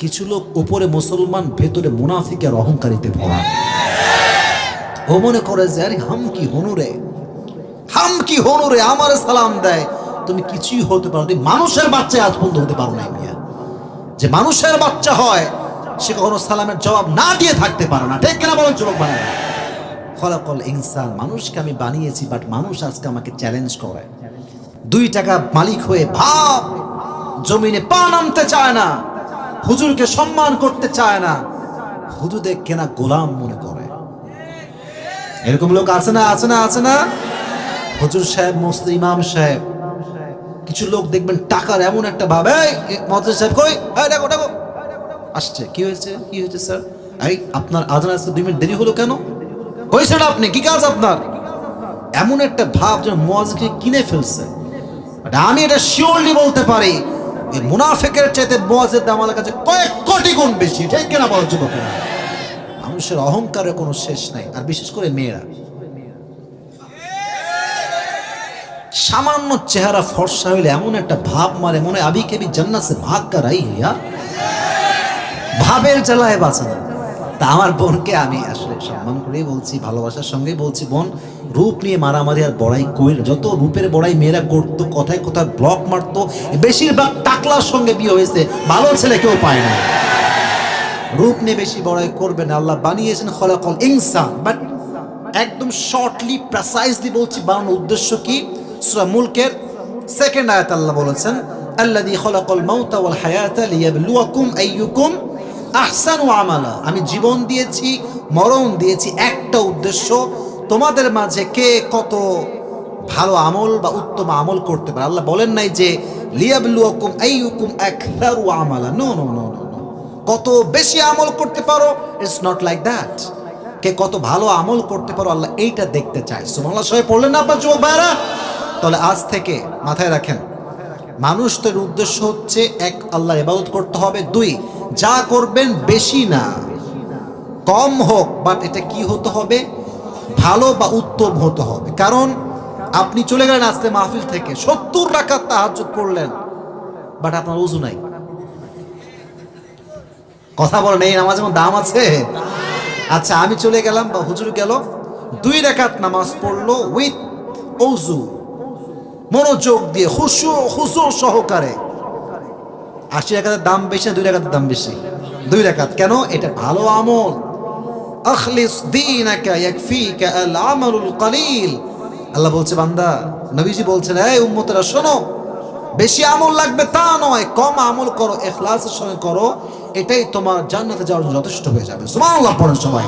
কিছু লোক উপরে মুসলমান, ভেতরে মুনাফিকের অহংকারিতে ভরা। ও মনে করে যে আরে হাম কি হনুরে আমার সালাম দেয়। তুমি কিছুই হতে পারো, তুমি মানুষের বাচ্চা আজ পর্যন্ত হতে পারো না। মিয়া, যে মানুষের বাচ্চা হয় সে কখনো সালামের জবাব না দিয়ে থাকতে পারে না। ঠিক কিনা বলেন যুবক ভাইরা? খলাকল ইনসান, মানুষকে আমি বানিয়েছি, বাট মানুষ আজকে আমাকে চ্যালেঞ্জ করে। 2 টাকা মালিক হয়ে ভাব জমিনে পা নামতে চায় না, হুজুরকে সম্মান করতে চায় না, হুজুরদের কেনা গোলাম মনে করে। এরকম লোক আছে না? আছে না? হুজুর সাহেব, মসজিদ ইমাম সাহেব, কিছু লোক দেখবেন টাকার এমন একটা ভাব, এই মসজিদ সাহেব কই, দেখো আসছে। কি হয়েছে স্যার? এই আপনার আজান আসতে 2 মিনিট দেরি হলো কেন? কইছেন আপনি, কি কাজ আপনার? এমন একটা ভাব যেন মুয়াজ্জিনকে কিনে ফেলছে। আমি এটা শিওরলি বলতে পারি, এই মুনাফিকের চাইতে মুয়াজ্জিনের দাম আমার কাছে কয়েক কোটি গুণ বেশি। ঠিক কিনা বলো যুবকেরা? মানুষের অহংকারের কোনো শেষ নাই, আর বিশেষ করে মেয়েরা। সামান্য চেহারা ফর্সা হইলে এমন একটা ভাব মারে, মনে আবি কেবি জান্নাত সে ভাগ কর আই হ্যাঁ, ভাবের জ্বালায় বাঁচে না। তা আমার বোনকে আমি আসলে সম্মান করেই বলছি, ভালোবাসার সঙ্গেই বলছি, বোন রূপ নিয়ে মারামারি আর বড়াই কইর। যত রূপের বড়াই মেয়েরা করতো, কথায় কথায় ব্লক মারতো, বেশিরভাগ টাকলার সঙ্গে বিয়ে হয়েছে, ভালো ছেলে কেউ পায় না। রূপ নিয়ে বেশি বড়াই করবে না। আল্লাহ বানিয়েছেন খলাকল ইনসান, বাট একদম শর্টলি প্রিসাইজলি বলছি বানানোর উদ্দেশ্য কি। সূরা মুলকের 2nd আয়াত আল্লাহ বলেছেন, আল্লাযী খলাকাল মাউতা ওয়াল হায়াতা লিয়াবলুয়াকুম আইয়ুকুম আহসানু আমালা। আমি জীবন দিয়েছি, মরণ দিয়েছি একটা উদ্দেশ্য, তোমাদের মাঝে কে কত ভালো আমল বা উত্তম আমল করতে পারে। আল্লাহ বলেন নাই যে লিয়াবলুয়াকুম আইয়ুকুম আকসারু আমালা। নো, কত বেশি আমল করতে পারো, ইটস নট লাইক দ্যাট। কে কত ভালো আমল করতে পারো, আল্লাহ এইটা দেখতে চায়। সুবহানাল্লাহ সবাই পড়লেন না আপনার যুবক ভাইরা? তাহলে আজ থেকে মাথায় রাখেন, মানুষ তো উদ্দেশ্য হচ্ছে 1, আল্লাহর ইবাদত করতে হবে, 2, যা করবেন বেশি না, কম হোক, বাট এটা কি হতে হবে? ভালো বা উত্তম হতে হবে। কারণ আপনি চলে গেলেন আজকে মাহফিল থেকে 70 রাকাত তাহাজ্জুদ পড়লেন, বাট আপনার ওযু নাই। কথা বলেন, এই নামাজের কোনো দাম আছে? আচ্ছা, আমি চলে গেলাম বা হুজুর গেল, 2 রাকাত নামাজ পড়লো উইথ ওযু, মনোযোগ দিয়ে খুশু সহকারে। 80 রাকাতের দাম বেশি না 2 রাকাতের দাম বেশি? 2 রাকাত। কেন? এটা ভালো আমল। আখলিস দীনাকা ইয়াকফিকা আল আমালুল কলিল। আল্লাহ বলছে, বান্দা, নবীজি বলছেন, এই উম্মতেরা শোনো, বেশি আমল লাগবে তা নয়, কম আমল করো, ইখলাসের সঙ্গে করো, এটাই তোমার জান্নাতে যাওয়ার যথেষ্ট হয়ে যাবে। সুবহানাল্লাহ পড়েন সবাই।